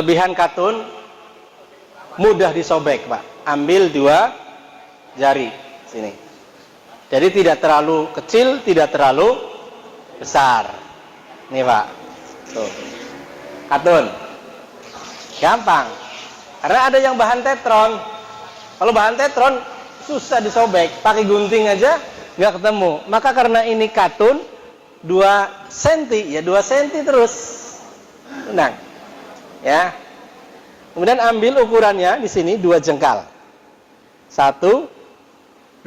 Kelebihan katun mudah disobek, Pak. Ambil 2 jari sini. Jadi tidak terlalu kecil, tidak terlalu besar. Nih, Pak. Tuh. Katun. Gampang. Karena ada yang bahan tetron. Kalau bahan tetron susah disobek, pakai gunting aja nggak ketemu. Maka karena ini katun 2 cm, ya 2 cm terus. Tenang. Ya. Kemudian ambil ukurannya di sini 2 jengkal. 1, 2.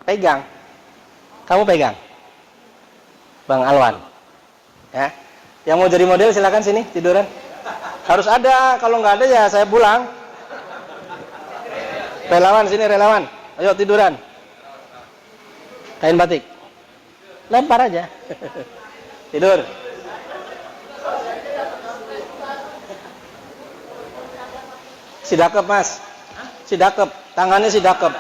Pegang. Kamu pegang. Bang Alwan. Ya. Yang mau jadi model silakan sini tiduran. Harus ada, kalau nggak ada ya saya pulang. Relawan sini, relawan. Ayo tiduran. Kain batik. Lempar aja. Tidur. Sidakep, Mas. Sidakep, tangannya sidakep.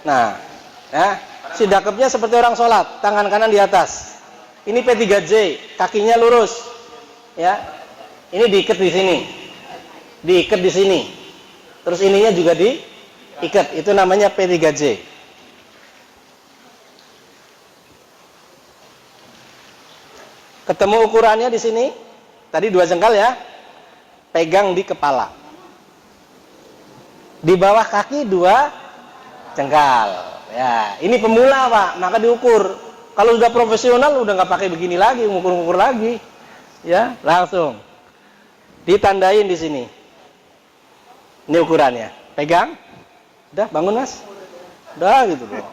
Nah, ya. Sidakepnya seperti orang sholat, tangan kanan di atas. Ini P3J, kakinya lurus. Ya. Ini diikat di sini. Diikat di sini. Terus ininya juga diikat. Itu namanya P3J. Ketemu ukurannya di sini. Tadi 2 jengkal ya. Pegang di kepala. Di bawah kaki 2 jengkal. Ya, ini pemula, Pak, maka diukur. Kalau sudah profesional udah nggak pakai begini lagi, ngukur-ngukur lagi. Ya, langsung ditandain di sini. Ini ukurannya. Pegang. Udah, bangun, Mas. Udah gitu loh.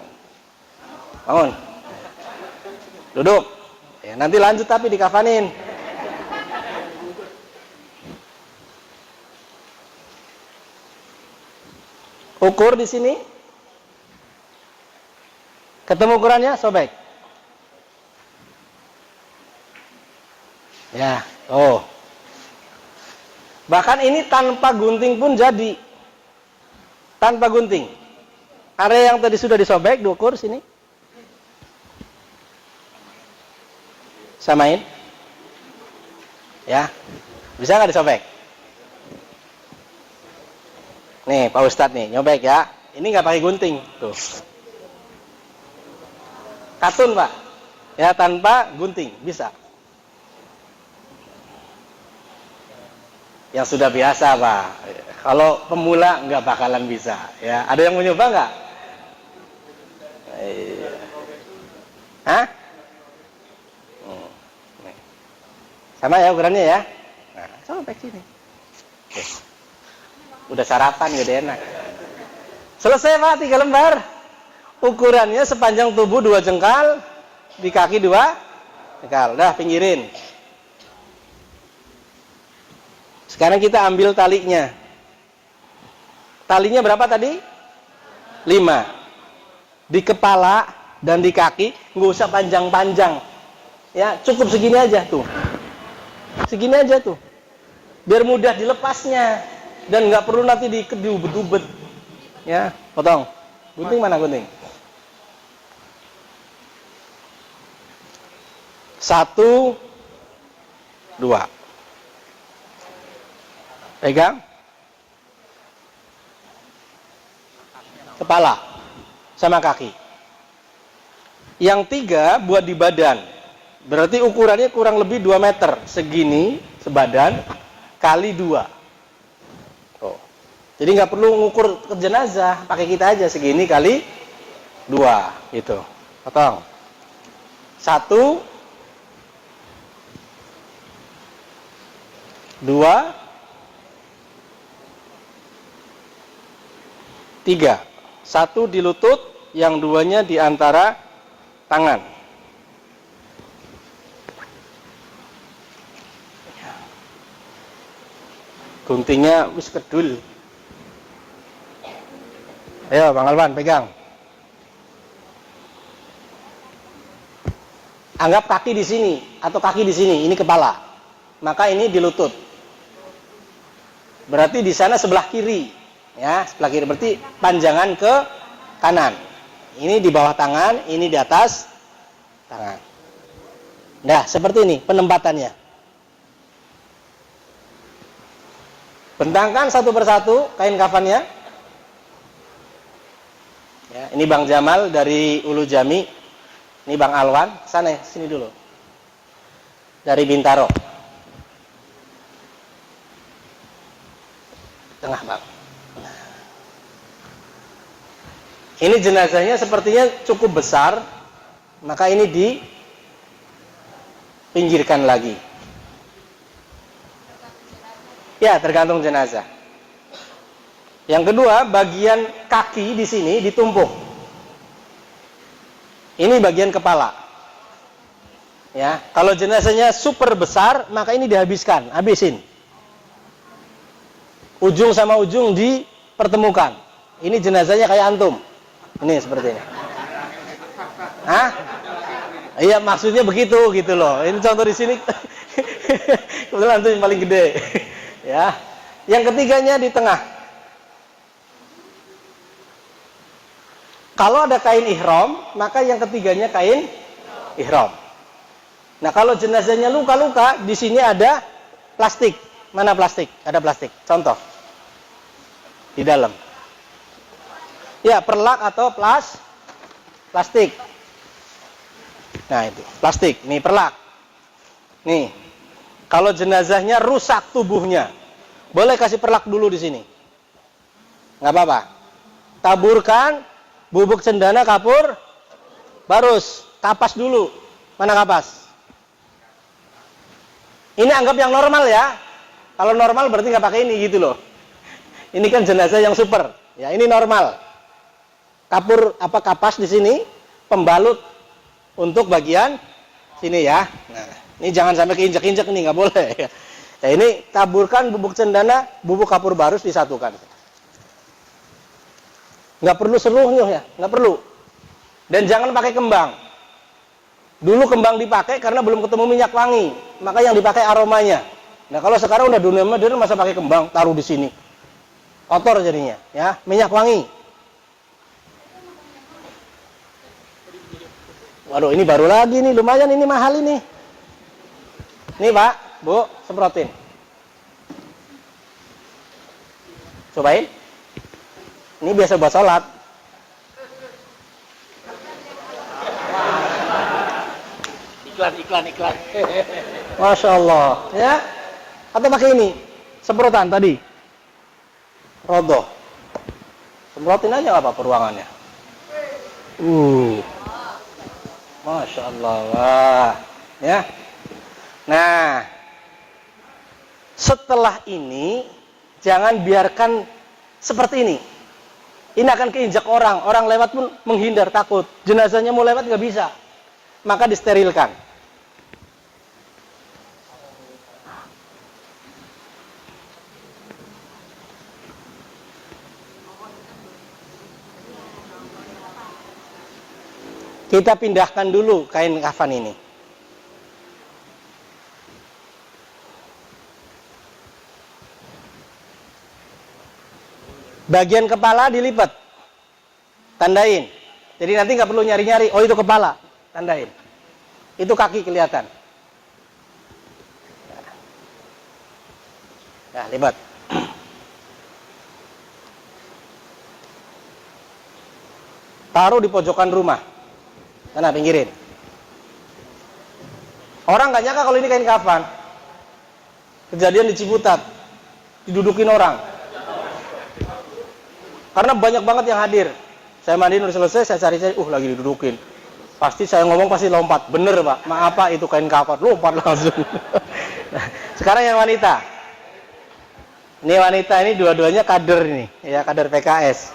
Bangun. Duduk. Ya, nanti lanjut tapi dikafanin. Ukur di sini. Ketemu ukurannya, sobek. Ya, oh. Bahkan ini tanpa gunting pun jadi. Tanpa gunting. Area yang tadi sudah disobek, diukur sini. Samain. Ya. Bisa nggak disobek? Nih, Pak Ustadz nih, nyobek ya. Ini nggak pakai gunting, tuh. Katun, Pak. Ya, tanpa gunting, bisa. Yang sudah biasa, Pak. Kalau pemula nggak bakalan bisa. Ya, ada yang mau nyoba nggak? Hah? Sama ya ukurannya ya. Nah, sobek sini. Oke. Udah sarapan gede enak. Selesai, Pak, 3 lembar. Ukurannya sepanjang tubuh 2 jengkal, di kaki 2 jengkal. Udah, pinggirin. Sekarang kita ambil talinya. Talinya berapa tadi? 5. Di kepala dan di kaki nggak usah panjang-panjang. Ya, cukup segini aja tuh. Segini aja tuh. Biar mudah dilepasnya dan nggak perlu nanti diubet-ubet. Ya, potong. Gunting mana gunting? 1, 2. Pegang. Kepala sama kaki. Yang 3 buat di badan. Berarti ukurannya kurang lebih 2 meter. Segini, sebadan, kali 2. Oh. Jadi nggak perlu ngukur ke jenazah. Pakai kita aja, segini kali 2. Gitu. Potong. 1, 2, 3. 1 di lutut, yang 2-nya di antara tangan. Guntingnya wis kedul. Ayo, Bang Alwan, pegang. Anggap kaki di sini atau kaki di sini, ini kepala. Maka ini di lutut. Berarti di sana sebelah kiri, ya, sebelah kiri. Berarti panjangan ke kanan. Ini di bawah tangan, ini di atas tangan. Nah, seperti ini penempatannya. Bentangkan satu persatu kain kafannya. Ya, ini Bang Jamal dari Ulu Jami. Ini Bang Alwan, sana sini dulu. Dari Bintaro. Tengah, Bang. Ini jenazahnya sepertinya cukup besar, maka ini dipinggirkan lagi. Ya, tergantung jenazah. Yang kedua, bagian kaki di sini ditumpuk. Ini bagian kepala. Ya, kalau jenazahnya super besar, maka ini dihabiskan, habisin. Ujung sama ujung dipertemukan. Ini jenazahnya kayak antum. Ini seperti ini. Hah? Iya, maksudnya begitu gitu loh. Ini contoh di sini. Kebetulan antum yang paling gede. Ya. Yang ketiganya di tengah. Kalau ada kain ihram, maka yang ketiganya kain ihram. Nah, kalau jenazahnya luka-luka, di sini ada plastik. Mana plastik? Ada plastik. Contoh. Di dalam. Ya, perlak atau plastik. Nah, itu. Plastik. Nih, perlak. Nih. Kalau jenazahnya rusak tubuhnya, boleh kasih perlak dulu di sini. Nggak apa-apa. Taburkan bubuk cendana kapur barus. Kapas dulu. Mana kapas? Ini anggap yang normal ya. Kalau normal berarti nggak pakai ini gitu loh. Ini kan jenazah yang super. Ya, ini normal. Kapur kapas di sini, pembalut untuk bagian sini ya. Nah, ini jangan sampai keinjak-injak nih, nggak boleh. Ya, ini taburkan bubuk cendana, bubuk kapur barus disatukan. Nggak perlu seluruhnya ya, nggak perlu. Dan jangan pakai kembang. Dulu kembang dipakai karena belum ketemu minyak wangi, maka yang dipakai aromanya. Nah, kalau sekarang udah dunia modern, masa pakai kembang, taruh di sini, kotor jadinya, ya. Minyak wangi. Waduh, ini baru lagi nih, lumayan ini mahal ini. Nih Pak, Bu, semprotin. Cobain. Ini biasa buat sholat. Iklan. Masya Allah, ya. Atau pakai ini, semprotan tadi. Rodoh. Semprotin aja apa peruangannya. Masya Allah, wah. Ya. Nah, setelah ini jangan biarkan seperti ini. Ini akan keinjak orang. Orang lewat pun menghindar, takut. Jenazahnya mau lewat nggak bisa. Maka disterilkan. Kita pindahkan dulu kain kafan ini. Bagian kepala dilipat. Tandain. Jadi nanti nggak perlu nyari-nyari. Oh, itu kepala. Tandain. Itu kaki kelihatan. Nah, lipat. Taruh di pojokan rumah. Mana, pinggirin. Orang nggak nyangka kalau ini kain kafan. Kejadian di Ciputat. Didudukin orang. Karena banyak banget yang hadir. Saya mandi udah selesai, saya cari lagi didudukin. Pasti saya ngomong pasti lompat. Bener Pak, maaf Pak, itu kain kafan. Lompat langsung. Sekarang yang wanita. Ini wanita ini dua-duanya kader ini, ya kader PKS.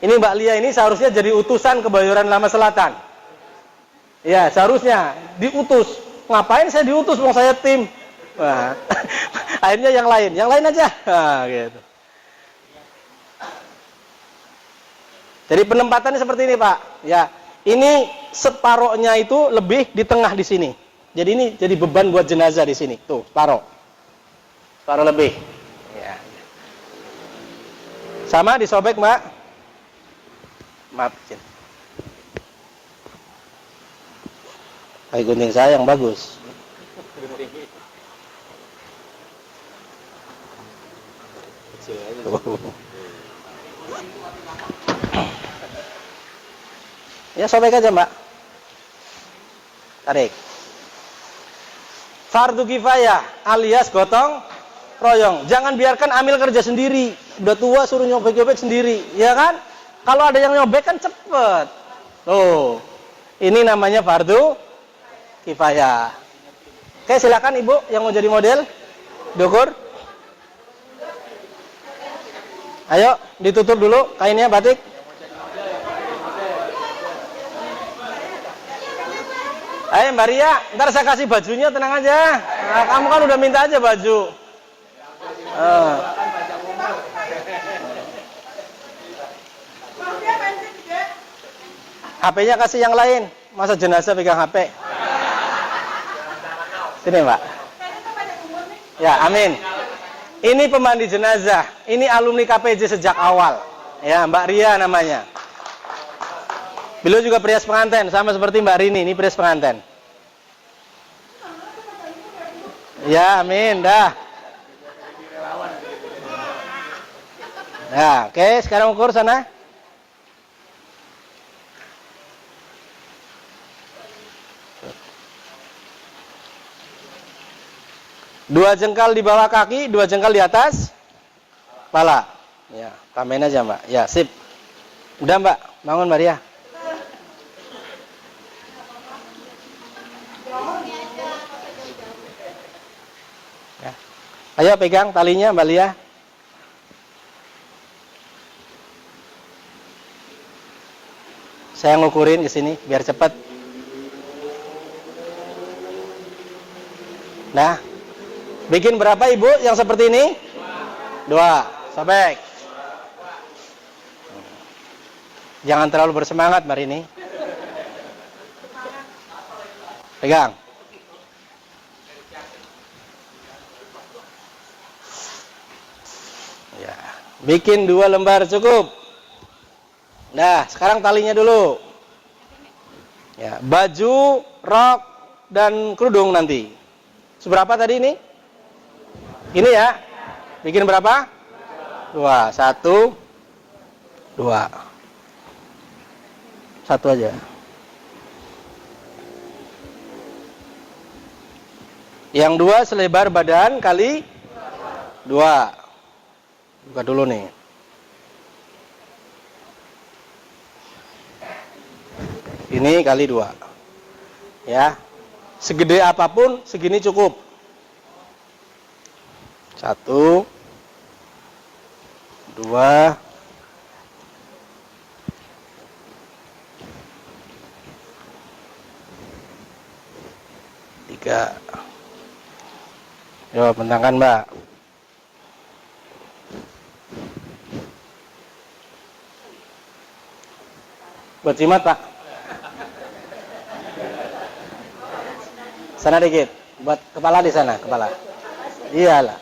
Ini Mbak Lia ini seharusnya jadi utusan Kebayoran Lama Selatan. Ya, seharusnya diutus. Ngapain saya diutus? Wong saya tim. Wah. Akhirnya yang lain aja. Nah, gitu. Jadi penempatannya seperti ini Pak. Ya, ini separohnya itu lebih di tengah di sini. Jadi ini jadi beban buat jenazah di sini. Tuh, separoh lebih. Ya. Sama disobek Mbak. Maaf. Kayak gunting saya yang bagus. Ya sobek aja Mbak. Tarik. Fardu kifayah alias gotong royong. Jangan biarkan Amil kerja sendiri. Udah tua suruh nyobek-nyobek sendiri, ya kan? Kalau ada yang nyobek kan cepet. Tuh. Ini namanya fardu kifayah. Oke, silakan Ibu yang mau jadi model. Dukur. Ayo, ditutup dulu kainnya batik. Ayo Mbak Ria, ntar saya kasih bajunya, tenang aja. Nah, kamu kan udah minta aja baju. HP-nya kasih yang lain. Masa jenazah pegang HP? Sini Mbak. Ya, amin. Ini pemandi jenazah. Ini alumni KPJ sejak awal. Ya, Mbak Ria namanya. Beliau juga perias pengantin, sama seperti Mbak Rini. Ini perias pengantin. Ya, amin. Dah. Nah, oke. Sekarang ukur sana. Dua jengkal di bawah kaki, dua jengkal di atas kepala. Ya, tambahin aja Mbak. Ya, sip. Udah Mbak, bangun Mbak Ria. Ya. Ayo pegang talinya Mbak Lia. Saya ngukurin ke sini biar cepat. Nah, bikin berapa Ibu yang seperti ini? Dua. Sobek. Jangan terlalu bersemangat Mbak Rini. Pegang. Ya, bikin 2 lembar cukup. Nah, sekarang talinya dulu. Ya, baju, rok, dan kerudung nanti. Seberapa tadi ini? Ini ya. Bikin berapa? 2. 1, 2. 1 aja. Yang 2 selebar badan kali 2. Buka dulu nih. Ini kali 2. Ya. Segede apapun segini cukup. 1, 2, 3. Yo, bentangkan Mbak. Buat jimat Pak. Sana dikit. Buat kepala di sana, kepala. Iyalah.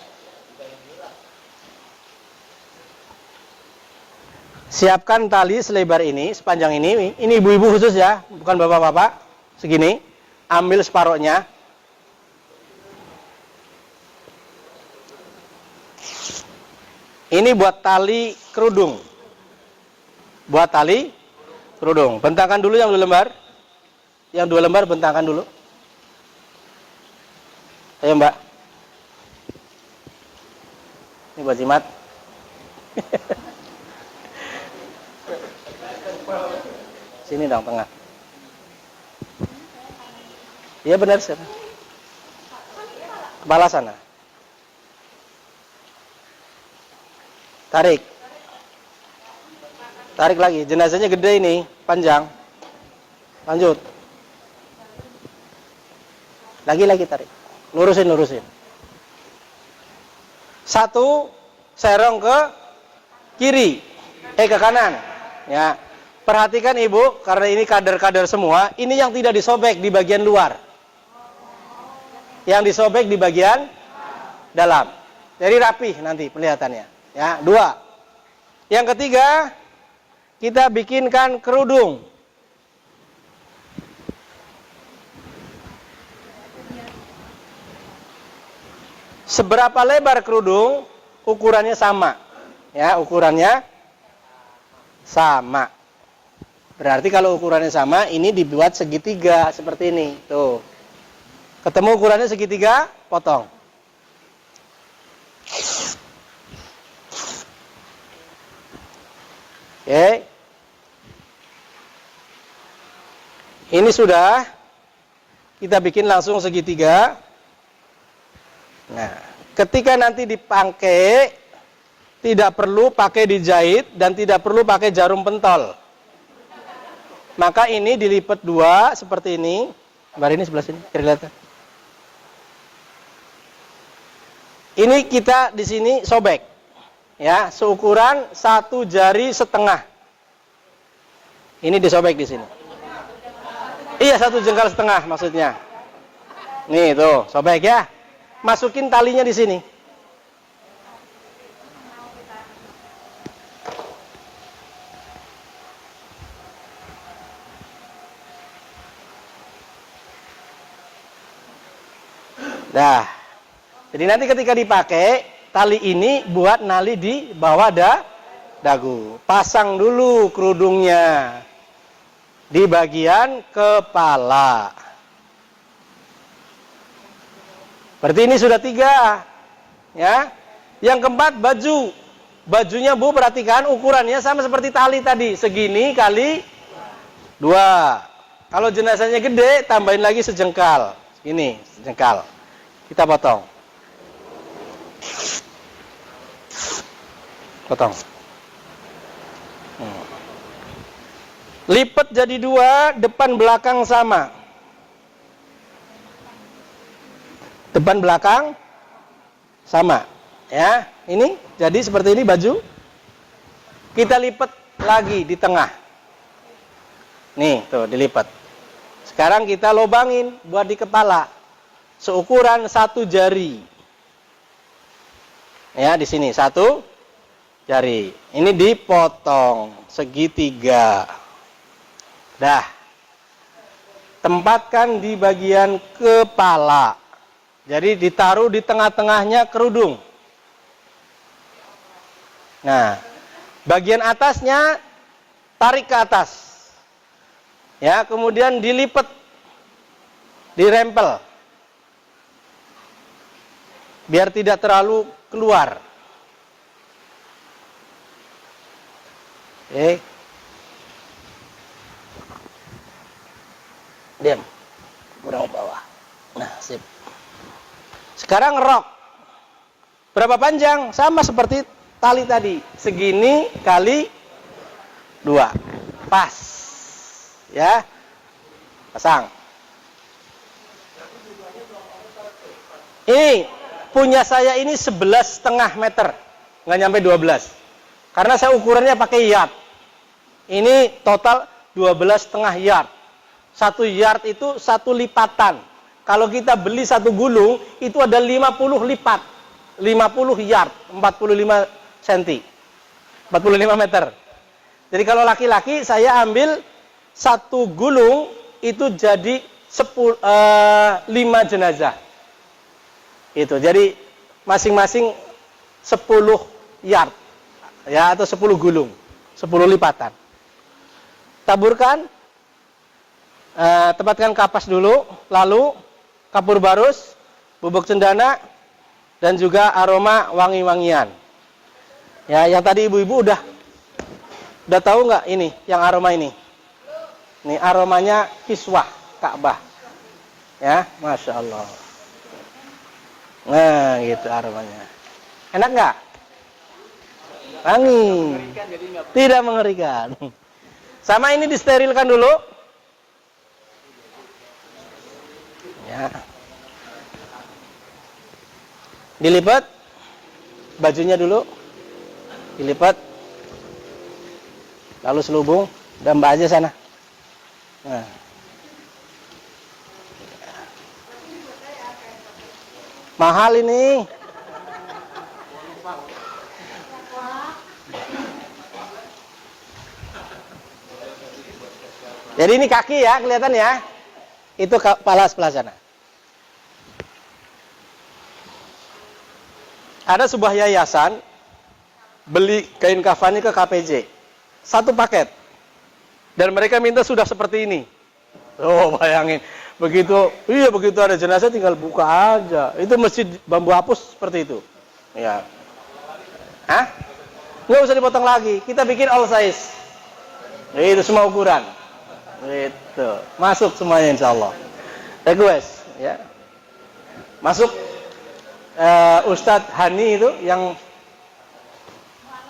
Siapkan tali selebar ini, sepanjang ini. Ini ibu-ibu khusus ya, bukan bapak-bapak. Segini. Ambil separohnya. Ini buat tali kerudung. Buat tali kerudung. Bentangkan dulu yang 2 lembar. Yang 2 lembar bentangkan dulu. Ayo Mbak. Ini buat jimat. Sini dong tengah. Iya benar sih. Kepala sana. Tarik. Tarik lagi. Jenazahnya gede ini, panjang. Lanjut. Lagi tarik. Lurusin. 1 serong ke kiri. Ke kanan. Ya. Perhatikan Ibu, karena ini kader-kader semua, ini yang tidak disobek di bagian luar. Yang disobek di bagian dalam. Jadi rapih nanti penglihatannya. Ya, 2. Yang ketiga, kita bikinkan kerudung. Seberapa lebar kerudung, ukurannya sama. Ya, ukurannya sama. Berarti kalau ukurannya sama, ini dibuat segitiga seperti ini. Tuh. Ketemu ukurannya segitiga, potong. Oke. Ini sudah. Kita bikin langsung segitiga. Nah, ketika nanti dipakai, tidak perlu pakai dijahit dan tidak perlu pakai jarum pentol. Maka ini dilipat dua seperti ini. Gambar ini sebelah sini, kelihatan. Ini kita di sini sobek, ya, seukuran 1 jari setengah. Ini disobek di sini. Iya, 1 jengkal setengah maksudnya. Nih tuh, sobek ya. Masukin talinya di sini. Dah. Jadi nanti ketika dipakai, tali ini buat nali di bawah dagu. Pasang dulu kerudungnya di bagian kepala. Berarti ini sudah 3. Ya. Yang keempat, baju. Bajunya Bu perhatikan ukurannya sama seperti tali tadi, segini kali 2. Kalau jenazahnya gede, tambahin lagi sejengkal. Ini, sejengkal. Kita potong. Potong. Lipat jadi 2, depan belakang sama. Depan belakang sama. Ya, ini jadi seperti ini baju. Kita lipat lagi di tengah. Nih, tuh dilipat. Sekarang kita lobangin buat di kepala. Seukuran 1 jari. Ya, di sini 1 jari. Ini dipotong segitiga. Dah. Tempatkan di bagian kepala. Jadi ditaruh di tengah-tengahnya kerudung. Nah, bagian atasnya tarik ke atas. Ya, kemudian dilipat. Dirempel. Biar tidak terlalu keluar. Oke. Diam. Kurang bawah. Nah, sip. Sekarang rok. Berapa panjang? Sama seperti tali tadi. Segini kali 2. Pas. Ya. Pasang. Ini punya saya ini 11,5 meter. Nggak nyampe 12. Karena saya ukurannya pakai yard. Ini total 12,5 yard. 1 yard itu 1 lipatan. Kalau kita beli 1 gulung, itu ada 50 lipat. 50 yard, 45 cm. 45 meter. Jadi kalau laki-laki, saya ambil 1 gulung, itu jadi 5 jenazah. Itu. Jadi masing-masing 10 yard. Ya, atau 10 gulung. 10 lipatan. Taburkan. Tempatkan kapas dulu, lalu kapur barus, bubuk cendana, dan juga aroma wangi-wangian. Ya, yang tadi ibu-ibu udah tahu nggak ini, yang aroma ini? Ini aromanya kiswah Ka'bah. Ya, Masya Allah. Nah, gitu aromanya. Enak nggak? Wangi. Tidak mengerikan. Sama ini disterilkan dulu. Ya. Dilipat bajunya dulu. Dilipat. Lalu selubung dan mbak aja sana. Nah. Mahal ini. Jadi ini kaki ya, kelihatan ya. Itu kepala sebelah sana. Ada sebuah yayasan beli kain kafan ini ke KPJ. 1 paket. Dan mereka minta sudah seperti ini. Oh, bayangin. Begitu ada jenazah tinggal buka aja. Itu masjid bambu hapus seperti itu. Ya. Hah? Nggak usah dipotong lagi. Kita bikin all size. Itu semua ukuran. Itu. Masuk semuanya insya Allah. Request. Ya. Masuk. Ustadz Hani itu yang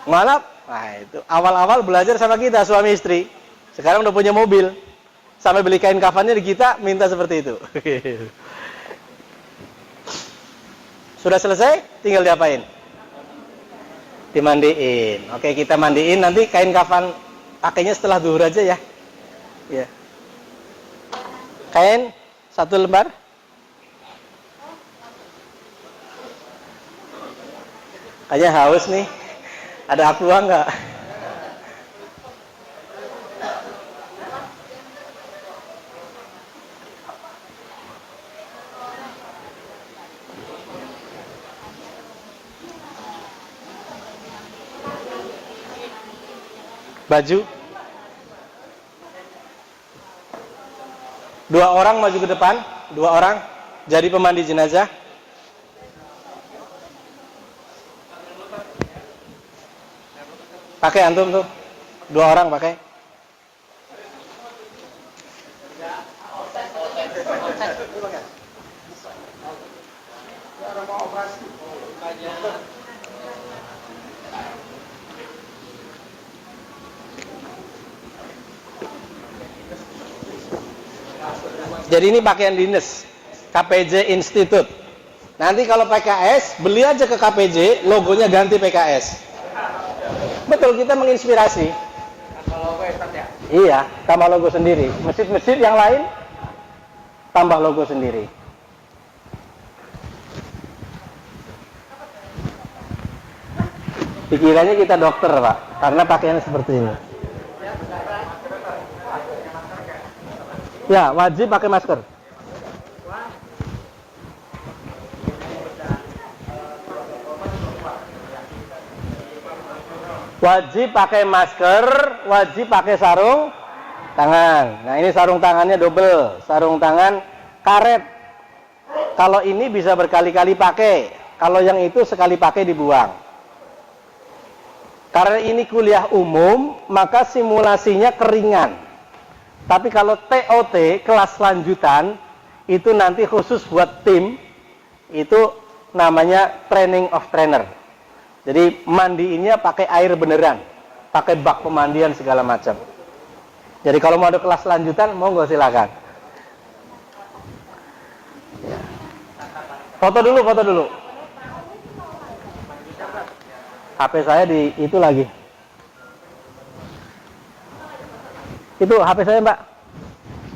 ngalap. Nah itu. Awal-awal belajar sama kita suami istri. Sekarang udah punya mobil. Sampai beli kain kafannya di kita, minta seperti itu. Sudah selesai? Tinggal diapain? Dimandiin. Oke, kita mandiin. Nanti kain kafan pakainya setelah zuhur aja ya. Ya. Kain 1 lembar. Kayaknya haus nih. Ada aqua enggak? Baju. 2 orang maju ke depan, 2 orang jadi pemandi jenazah. Pakai antum tuh. 2 orang pakai. Jadi ini pakaian dinas KPJ Institute. Nanti kalau PKS, beli aja ke KPJ, logonya ganti PKS. Betul, kita menginspirasi. Tambah logo ya? Iya, tambah logo sendiri. Masjid-masjid yang lain tambah logo sendiri. Pikirannya kita dokter, Pak, karena pakaiannya seperti ini. Ya, wajib pakai masker. Wajib pakai masker, wajib pakai sarung tangan. Nah, ini sarung tangannya double, sarung tangan karet. Kalau ini bisa berkali-kali pakai, kalau yang itu sekali pakai dibuang. Karena ini kuliah umum, maka simulasinya keringan. Tapi kalau TOT, kelas lanjutan, itu nanti khusus buat tim, itu namanya training of trainer. Jadi mandiinnya pakai air beneran, pakai bak pemandian segala macam. Jadi kalau mau ada kelas lanjutan, monggo silakan. Foto dulu. HP saya di itu lagi. Itu HP saya, Mbak.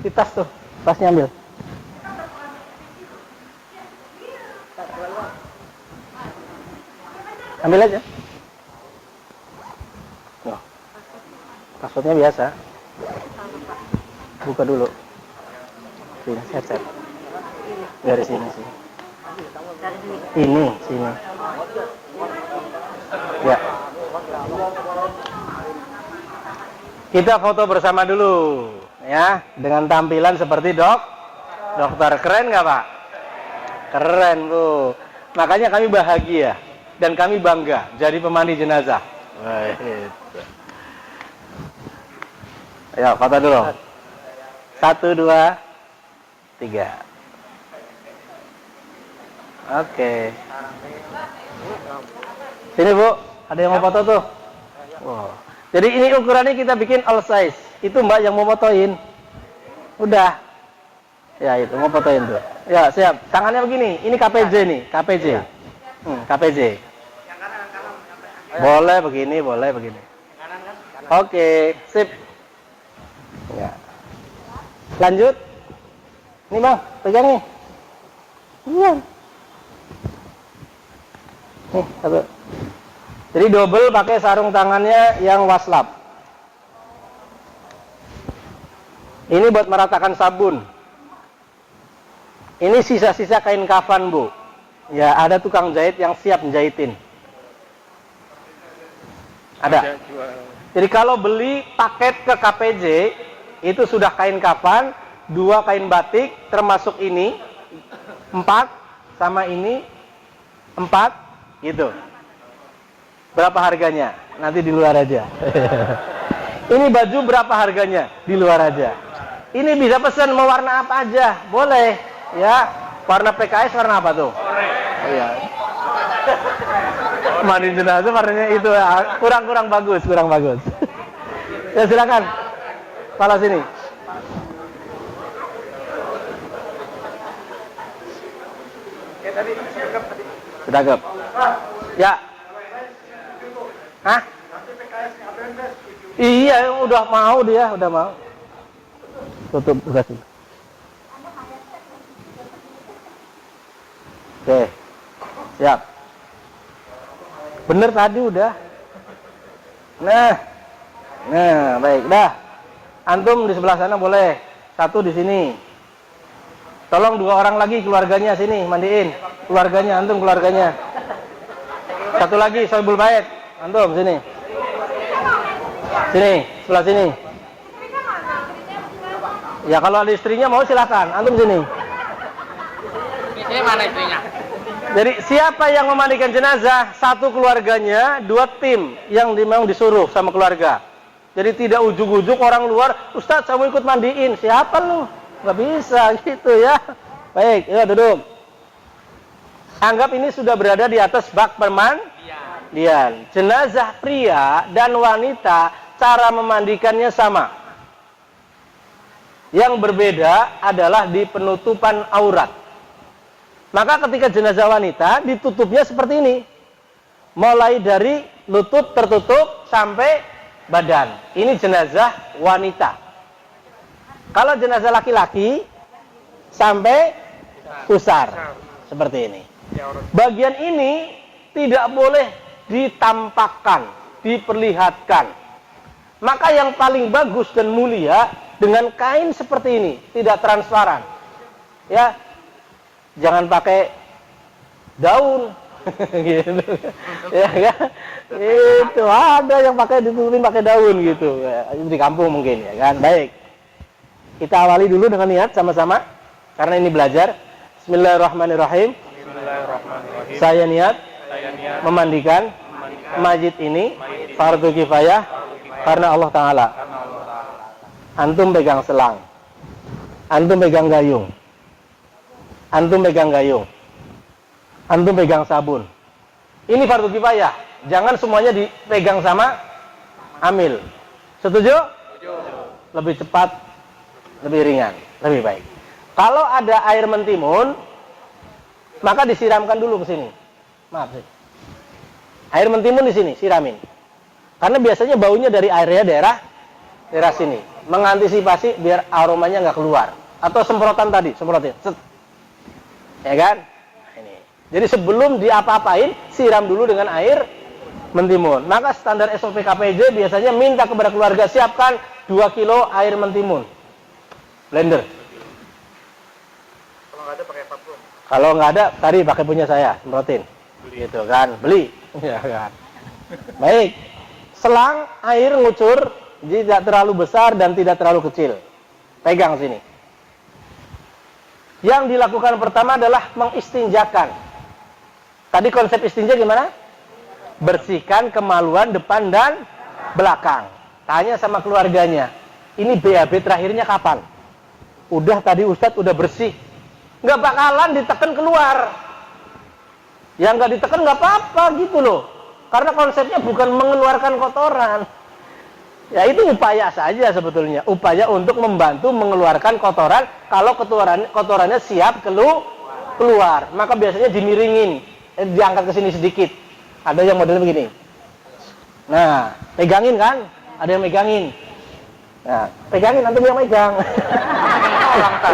Di tas tuh, tasnya ambil. Ambil aja. Oh. Passwordnya biasa. Buka dulu. Sini, set. Dari sini. Ini, sini. Ya. Kita foto bersama dulu, ya, dengan tampilan seperti dokter. Keren nggak, Pak? Keren, Bu. Makanya kami bahagia dan kami bangga jadi pemandi jenazah. Ayo, foto dulu. 1, 2, 3. Oke. Sini, Bu. Ada yang mau foto tuh? Wow. Jadi ini ukurannya kita bikin all size. Itu Mbak yang mau fotoin. Udah. Ya itu, mau fotoin tuh. Ya, siap. Tangannya begini. Ini KPJ nih, KPJ. KPJ. Yang kanan. Boleh begini. Oke, sip. Ya. Lanjut. Nih, Bang, pegang nih. Iya. Nih, satu. Jadi double pakai sarung tangannya yang waslap. Ini buat meratakan sabun. Ini sisa-sisa kain kafan, Bu. Ya, ada tukang jahit yang siap menjahitin. Ada? Jadi kalau beli paket ke KPJ, itu sudah kain kafan, 2 kain batik, termasuk ini, 4, sama ini, 4, gitu. Berapa harganya? Nanti di luar aja. Ini baju berapa harganya? Di luar aja. Ini bisa pesan mau warna apa aja, boleh. Ya, warna PKS warna apa tuh? Iya. Mandi jenazah warnanya itu kurang bagus. Ya silakan. Kepala sini. Sedagap. Ya. Hah? Iya, udah mau dia, udah mau. Tutup udah sih. Oke. Siap. Bener tadi udah. Nah, baik dah. Antum di sebelah sana boleh. 1 di sini. Tolong 2 orang lagi keluarganya sini mandiin. Keluarganya antum keluarganya. 1 lagi Sohibul Bait. Antum sini. Sini, sebelah sini. Ya kalau ada istrinya mau silakan. Antum sini. Ini mana istrinya? Jadi siapa yang memandikan jenazah, 1 keluarganya, 2 tim yang memang disuruh sama keluarga. Jadi tidak ujuk-ujuk orang luar, Ustadz saya mau ikut mandiin. Siapa lu? Nggak bisa gitu ya. Baik, ya duduk. Anggap ini sudah berada di atas bak pemandian. Jenazah pria dan wanita cara memandikannya sama. Yang berbeda adalah di penutupan aurat. Maka ketika jenazah wanita ditutupnya seperti ini. Mulai dari lutut tertutup sampai badan. Ini jenazah wanita. Kalau jenazah laki-laki sampai pusar. Seperti ini. Bagian ini tidak boleh ditampakkan, diperlihatkan. Maka yang paling bagus dan mulia dengan kain seperti ini, tidak transparan. Ya. Jangan pakai daun. Gitu. Ya kan? Itu ada yang pakai ditutupin pakai daun gitu. Di kampung mungkin ya kan. Baik. Kita awali dulu dengan niat sama-sama karena ini belajar. Bismillahirrahmanirrahim. Saya niat memandikan masjid ini fardu kifayah karena Allah Ta'ala. Antum pegang selang. Antum pegang gayung. Antum pegang gayung. Antum pegang sabun. Ini fardu kifayah. Jangan semuanya dipegang sama amil. Setuju? Lebih cepat, lebih ringan, lebih baik. Kalau ada air mentimun, maka disiramkan dulu ke sini. Maaf sih. Air mentimun di sini, siramin. Karena biasanya baunya dari airnya daerah sini. Mengantisipasi biar aromanya nggak keluar. Atau semprotan tadi, semprotin. Set. Ya kan? Ini. Jadi sebelum diapa-apain, siram dulu dengan air mentimun. Maka standar SOP KPJ biasanya minta kepada keluarga siapkan 2 kilo air mentimun. Blender. Kalau nggak ada pakai vakum. Kalau nggak ada, tadi pakai punya saya, semprotin. Gitu kan, beli. Ya kan. Baik. Selang air ngucur, jadi tidak terlalu besar dan tidak terlalu kecil. Pegang sini. Yang dilakukan pertama adalah mengistinjakan. Tadi konsep istinja gimana? Bersihkan kemaluan depan dan belakang. Tanya sama keluarganya, ini BAB terakhirnya kapan? Udah tadi Ustadz udah bersih. Nggak bakalan ditekan keluar. Yang nggak ditekan nggak apa-apa gitu loh. Karena konsepnya bukan mengeluarkan kotoran. Ya itu upaya saja sebetulnya. Upaya untuk membantu mengeluarkan kotoran. Kalau kotorannya siap keluar. Maka biasanya dimiringin. Diangkat ke sini sedikit. Ada yang modelnya begini. Nah, pegangin kan? Ada yang megangin. Nah, pegangin, nanti yang megang.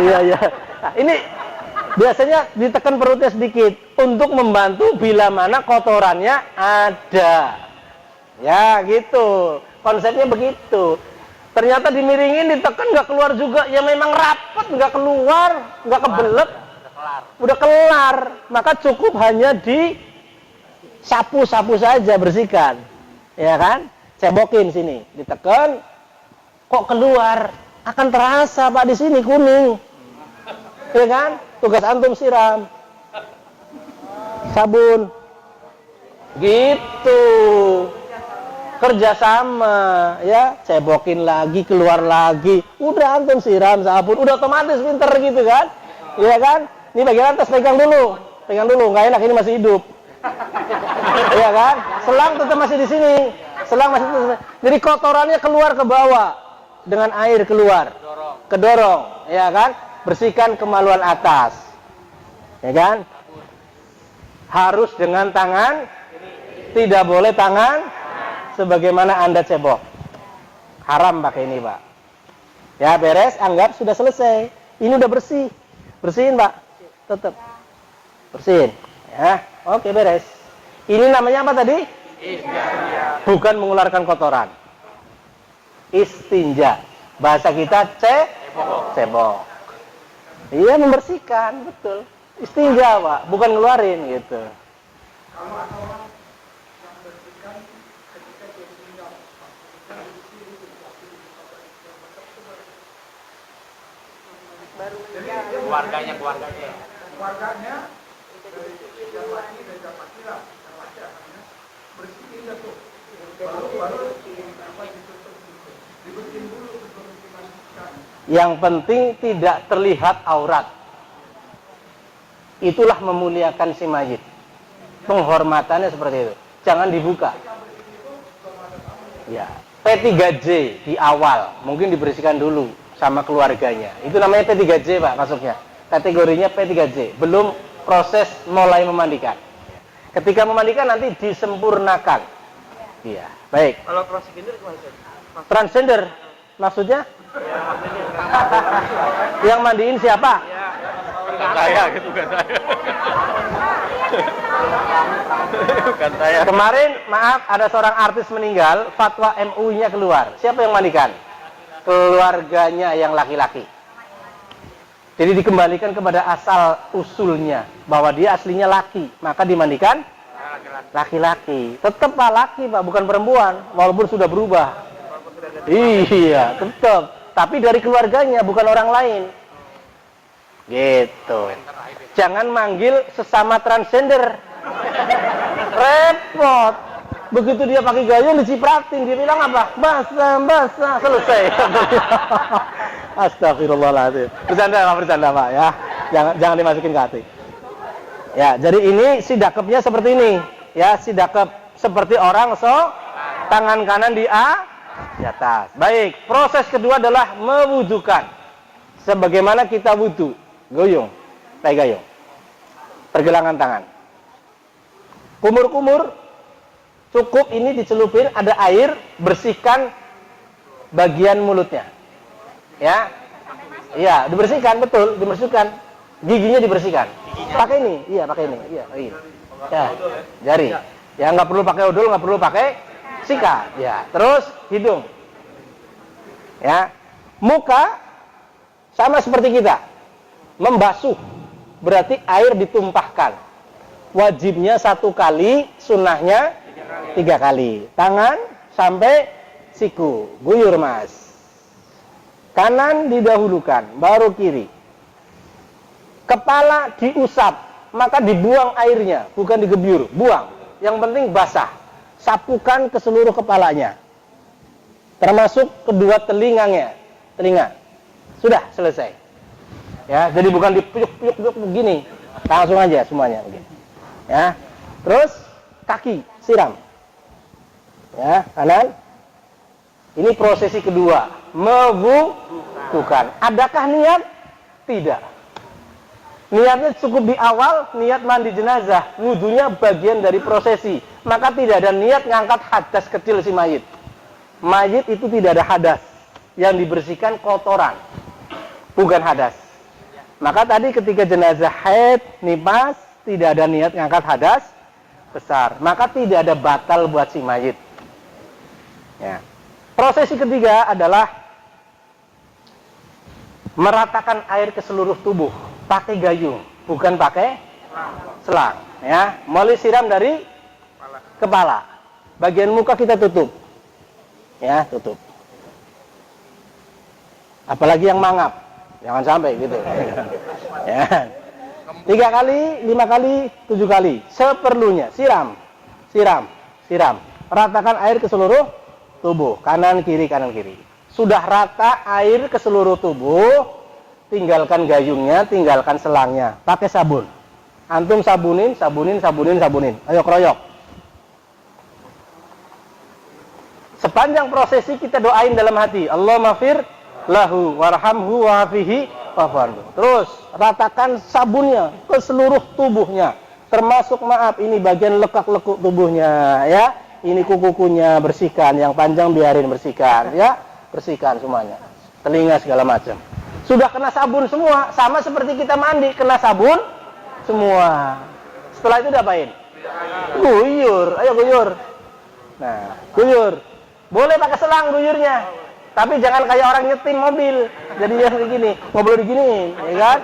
Iya. Nah, ini biasanya ditekan perutnya sedikit. Untuk membantu bila mana kotorannya ada. Ya gitu. Konsepnya begitu. Ternyata dimiringin, ditekan nggak keluar juga. Ya memang rapat, nggak keluar, nggak kebelet, udah kelar. Maka cukup hanya di sapu-sapu saja, bersihkan, ya kan? cebokin sini, ditekan, kok keluar, akan terasa Pak di sini kuning, ya kan? Tugas antum siram sabun, gitu, kerjasama, ya, cebokin lagi, keluar lagi, udah antum siram sabun, udah otomatis pinter gitu kan, ya kan? Ini bagian atas pegang dulu, nggak enak ini masih hidup. Iya kan? Selang tetap masih di sini. Selang masih tetap. Jadi kotorannya keluar ke bawah dengan air keluar. Kedorong, ya kan? Bersihkan kemaluan atas. Ya kan? Harus dengan tangan, tidak boleh tangan sebagaimana Anda cebok. Haram pakai ini, Pak. Ya, beres, anggap sudah selesai. Ini udah bersih. Bersihin, Pak. Tetap bersihin. Ya, oke, beres. Ini namanya apa tadi? Istinja. Bukan mengeluarkan kotoran. Istinja. Bahasa kita cebok. Iya, membersihkan, betul. Istinja, Pak, bukan ngeluarin gitu. Keluarganya. Keluarganya dari yang laki dan yang laki lah, bersihin dah tuh. Baru dibersihin dulu sebelum dimandikan. Yang penting tidak terlihat aurat. Itulah memuliakan si mayit. Penghormatannya seperti itu. Jangan dibuka. Ya, P3J di awal mungkin dibersihkan dulu sama keluarganya. Itu namanya P3J, Pak, masuknya. Kategorinya P3J. Belum proses mulai memandikan. Ketika memandikan nanti disempurnakan. Iya, baik. Kalau transgender gimana? Transgender maksudnya? Yang mandiin siapa? Bukan saya gitu, bukan saya. Bukan saya. Kemarin, maaf, ada seorang artis meninggal, fatwa MUI-nya keluar. Siapa yang mandikan? Keluarganya yang laki-laki. Jadi dikembalikan kepada asal usulnya, bahwa dia aslinya laki, maka dimandikan laki-laki. Tetap Pak laki, Pak, bukan perempuan, walaupun sudah berubah. Iya, tetap. Tapi dari keluarganya, bukan orang lain. Gitu. Jangan manggil sesama transgender. Repot. Begitu dia pakai gayung dicipratin, dia bilang apa? Basah, selesai. Astagfirullahaladzim. Bercanda Pak ya. Jangan dimasukin ke hati. Ya, jadi ini si dakepnya seperti ini. Ya, si dakep seperti orang tangan kanan di atas. Baik, proses kedua adalah mewudukan. Sebagaimana kita wudu, goyong, kayak gayung. Pergelangan tangan. Kumur-kumur, cukup ini dicelupin, ada air, bersihkan bagian mulutnya. Ya, iya, dibersihkan, betul, dibersihkan. Giginya dibersihkan. Pakai ini, iya, pakai ini, iya, ini. Ya, jari. Ya, nggak perlu pakai odol, nggak perlu pakai sikat. Ya, terus hidung. Ya, muka sama seperti kita, membasuh, berarti air ditumpahkan. Wajibnya 1 kali, sunnahnya 3 kali. Tangan sampai siku, guyur Mas. Kanan didahulukan, baru kiri. Kepala diusap, maka dibuang airnya, bukan digebyur, buang. Yang penting basah. Sapukan ke seluruh kepalanya. Termasuk kedua telinga. Sudah selesai. Ya, jadi bukan dipuyuk-puyuk begini. Langsung aja semuanya begini. Ya. Terus kaki siram. Ya, kanan. Ini prosesi kedua, mewudukan. Adakah niat? Tidak. Niatnya cukup di awal, niat mandi jenazah. Wudunya bagian dari prosesi. Maka tidak ada niat ngangkat hadas kecil si mayit. Mayit itu tidak ada hadas. Yang dibersihkan kotoran, bukan hadas. Maka tadi ketika jenazah haid, nifas, tidak ada niat ngangkat hadas besar. Maka tidak ada batal buat si mayit. Ya. Prosesi ketiga adalah meratakan air ke seluruh tubuh, pakai gayung, bukan pakai selang. Ya, mulai siram dari kepala. Bagian muka kita tutup. Ya, tutup. Apalagi yang mangap, jangan sampai gitu. Ya. 3 kali, 5 kali, 7 kali. Seperlunya, siram. Ratakan air ke seluruh tubuh, kanan kiri. Sudah rata air ke seluruh tubuh, tinggalkan gayungnya, tinggalkan selangnya. Pakai sabun. Antum sabunin. Ayo kroyok. Sepanjang prosesi kita doain dalam hati, Allahumma fir lahu warhamhu wa'afihi wa'afanhu. Terus ratakan sabunnya ke seluruh tubuhnya, termasuk ini bagian lekak-lekuk tubuhnya, ya. Ini kuku-kukunya bersihkan, yang panjang biarin bersihkan, ya. Bersihkan semuanya. Telinga segala macam. Sudah kena sabun semua, sama seperti kita mandi, kena sabun semua. Setelah itu diapain? Guyur, ayo guyur. Nah, guyur. Boleh pakai selang guyurnya, tapi jangan kayak orang nyetim mobil. Jadinya begini, ngobrol begini, ya kan?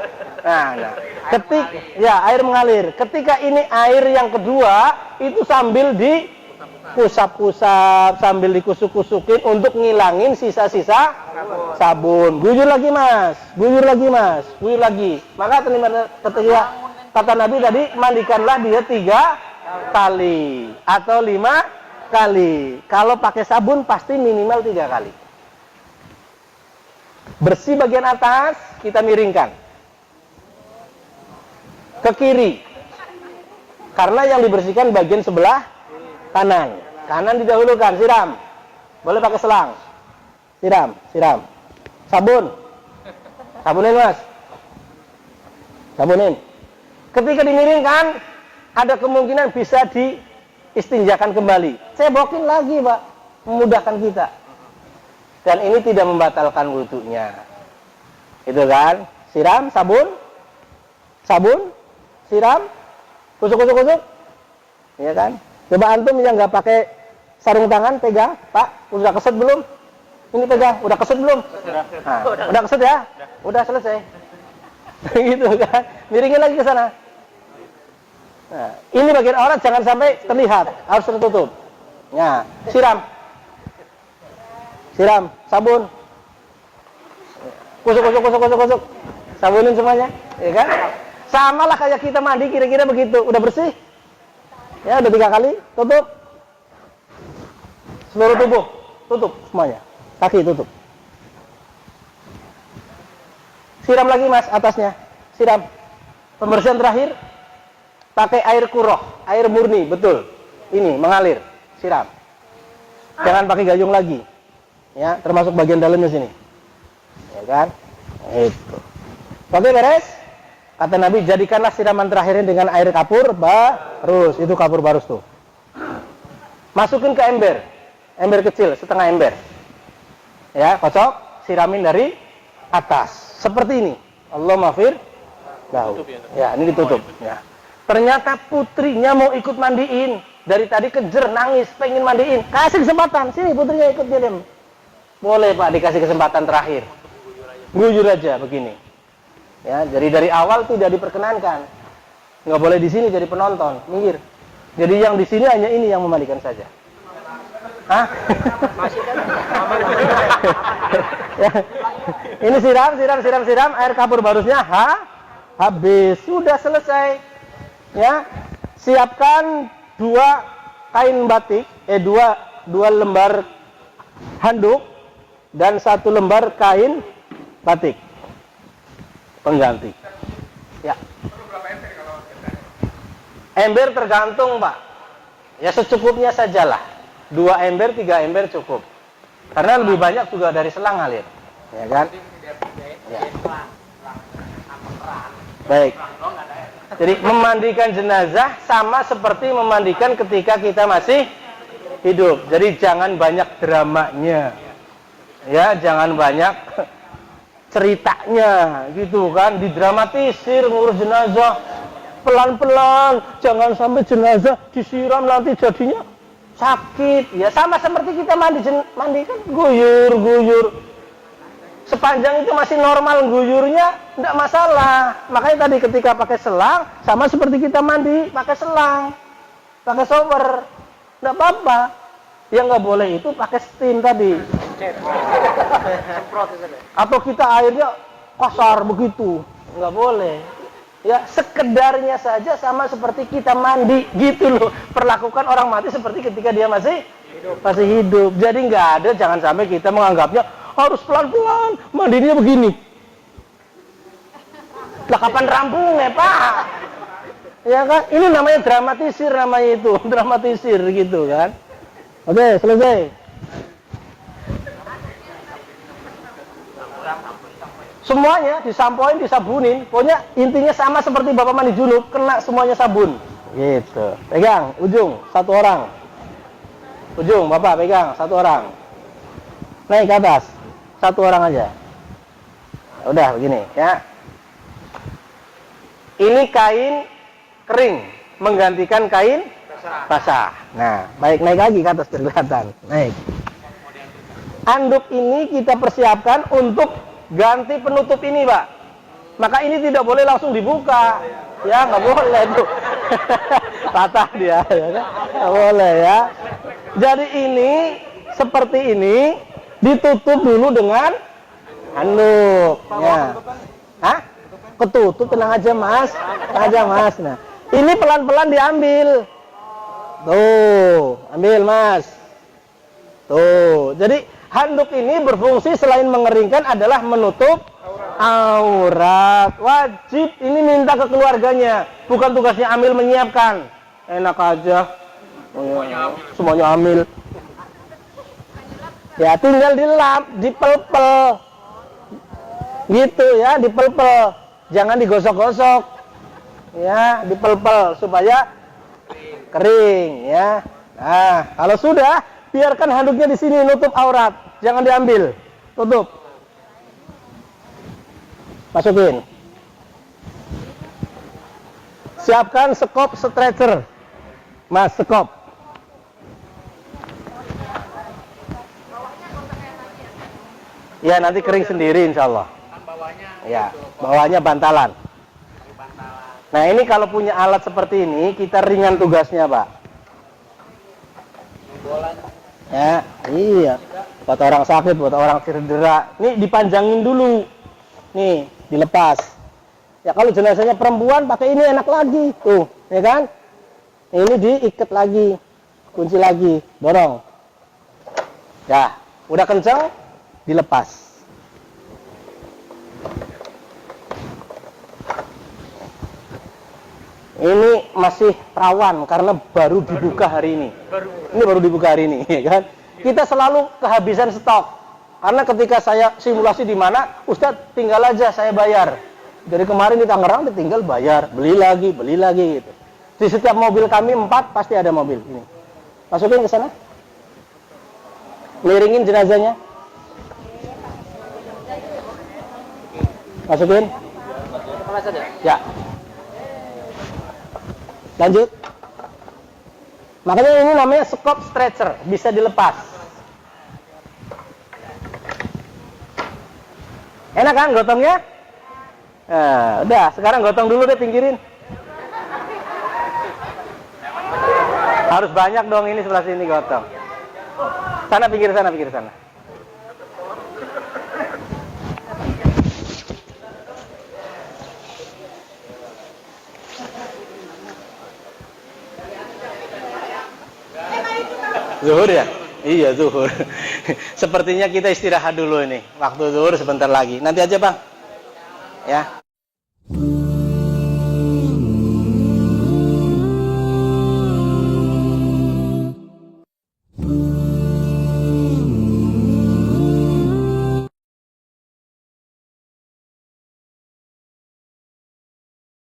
Air mengalir. Ketika ini air yang kedua, itu sambil dikusap-kusap, sambil dikusuk-kusukin untuk ngilangin sisa-sisa sabun. Guyur lagi mas. Guyur lagi. Maka ketika kata Nabi tadi, mandikanlah dia 3 kali atau 5 kali. Kalau pakai sabun pasti minimal 3 kali. Bersih bagian atas, kita miringkan ke kiri, karena yang dibersihkan bagian sebelah kanan. Kanan didahulukan, siram. Boleh pakai selang. Siram. Sabunin mas. Ketika dimiringkan, ada kemungkinan bisa diistinjakan kembali. Cebokin lagi pak, memudahkan kita. Dan ini tidak membatalkan wudunya. Itu kan? Siram, sabun, siram, kusuk. Ya kan? Coba antum yang nggak pakai sarung tangan, pegang, Pak, udah keset belum? Ini pegang, udah keset belum? Nah, udah keset ya? Udah selesai. Gitu kan? Miringin lagi ke sana. Nah, ini bagian aurat jangan sampai terlihat, harus tertutup. Nah, siram, sabun, kusuk, sabunin semuanya, ya kan? Sama lah kayak kita mandi, kira-kira begitu. Udah bersih? Ya, udah 3 kali, tutup. Seluruh tubuh, tutup semuanya. Kaki tutup. Siram lagi mas, atasnya. Siram. Pembersihan terakhir, pakai air kuroh, air murni, betul. Ini, mengalir. Siram. Jangan pakai gayung lagi. Ya, termasuk bagian dalamnya sini. Ya kan? Itu. Oke, beres? Kata Nabi, jadikanlah siraman terakhirnya dengan air kapur barus. Itu kapur barus tuh. Masukin ke ember. Ember kecil, setengah ember. Ya, kocok, siramin dari atas. Seperti ini. Allahumma fir lahu. Ya, ini ditutup. Ya. Ternyata putrinya mau ikut mandiin. Dari tadi kejer, nangis, pengen mandiin. Kasih kesempatan. Sini putrinya ikut dia. Boleh Pak, dikasih kesempatan terakhir. Guyur aja begini. Ya, jadi dari awal tidak diperkenankan. Nggak boleh di sini jadi penonton, minggir. Jadi yang di sini hanya ini yang memandikan saja. Hah? Masih kan? Ya. Ini siram, air kapur barusnya habis, sudah selesai. Ya, siapkan 2 kain batik, 2 lembar handuk dan 1 lembar kain batik pengganti. Ya. Ember tergantung Pak. Ya secukupnya sajalah. 2 ember, 3 ember cukup. Karena lebih banyak juga dari selang ngalir. Ya kan? Ya. Baik. Jadi memandikan jenazah sama seperti memandikan ketika kita masih hidup. Jadi jangan banyak dramanya. Ya, jangan banyak ceritanya gitu kan, didramatisir ngurus jenazah. Pelan-pelan, jangan sampai jenazah disiram nanti jadinya sakit. Ya sama seperti kita mandi kan guyur. Sepanjang itu masih normal guyurnya, tidak masalah. Makanya tadi ketika pakai selang, sama seperti kita mandi pakai selang, pakai shower, tidak apa-apa. Yang nggak boleh itu pakai steam tadi. Semprot itu. Atau kita airnya kasar begitu, nggak boleh. Ya, sekedarnya saja sama seperti kita mandi gitu loh. Perlakukan orang mati seperti ketika dia masih hidup. Jadi nggak ada, jangan sampai kita menganggapnya harus pelan-pelan, mandinya begini. Lah kapan rampungnya, Pak? Ya kan? Ini namanya dramatisir, namanya itu. Dramatisir gitu kan. Oke, selesai. Semuanya disampoin, disabunin. Pokoknya intinya sama seperti Bapak mandi junub, kena semuanya sabun. Gitu. Pegang ujung, satu orang. Ujung, Bapak pegang, satu orang. Naik ke atas, satu orang aja. Udah begini ya. Ini kain kering menggantikan kain basah. Nah, baik, naik lagi ke atas kelihatan. Naik. Anduk ini kita persiapkan untuk ganti penutup ini, Pak. Maka ini tidak boleh langsung dibuka. Ya, nggak boleh tuh. Patah dia, ya kan? Nggak boleh ya. Jadi ini seperti ini ditutup dulu dengan handuk. Ya. Hah? Ketutup, tenang aja Mas. Tenang aja Mas. Nah, ini pelan-pelan diambil. Tuh, ambil Mas. Tuh, jadi handuk ini berfungsi selain mengeringkan adalah menutup aurat. Wajib ini minta ke keluarganya, bukan tugasnya amil menyiapkan. Enak aja. Semuanya amil. Ya, tinggal dilap, dipel-pel. Gitu ya, dipel-pel. Jangan digosok-gosok. Ya, dipel-pel supaya kering ya. Nah, kalau sudah, biarkan handuknya di sini nutup aurat, jangan diambil, tutup, masukin. Siapkan sekop stretcher, Mas, sekop. Ya nanti kering sendiri insya Allah. Ya, bawahnya bantalan. Nah ini kalau punya alat seperti ini, kita ringan tugasnya Pak. Ya, iya. Buat orang sakit, buat orang cedera. Nih dipanjangin dulu. Nih, dilepas. Ya kalau jenazahnya perempuan pakai ini enak lagi. Tuh, ya kan? Ini diikat lagi. Kunci lagi, dorong. Ya, udah kencang, dilepas. Ini masih rawan karena baru dibuka hari ini. Ini baru dibuka hari ini, ya kan? Kita selalu kehabisan stok. Karena ketika saya simulasi di mana, Ustadz tinggal aja saya bayar. Dari kemarin di Tangerang tinggal bayar, beli lagi gitu. Di setiap mobil kami 4 pasti ada mobil ini. Masukin ke sana. Liringin jenazahnya. Masukin. Ya. Lanjut. Makanya ini namanya sekop stretcher, bisa dilepas. Enak kan gotongnya? Nah, udah, sekarang gotong dulu deh, pinggirin. Harus banyak dong ini sebelah sini gotong. Sana pinggir sana, pinggir sana. Zuhur ya? Iya zuhur. Sepertinya kita istirahat dulu ini. Waktu zuhur sebentar lagi. Nanti aja Bang. Ya.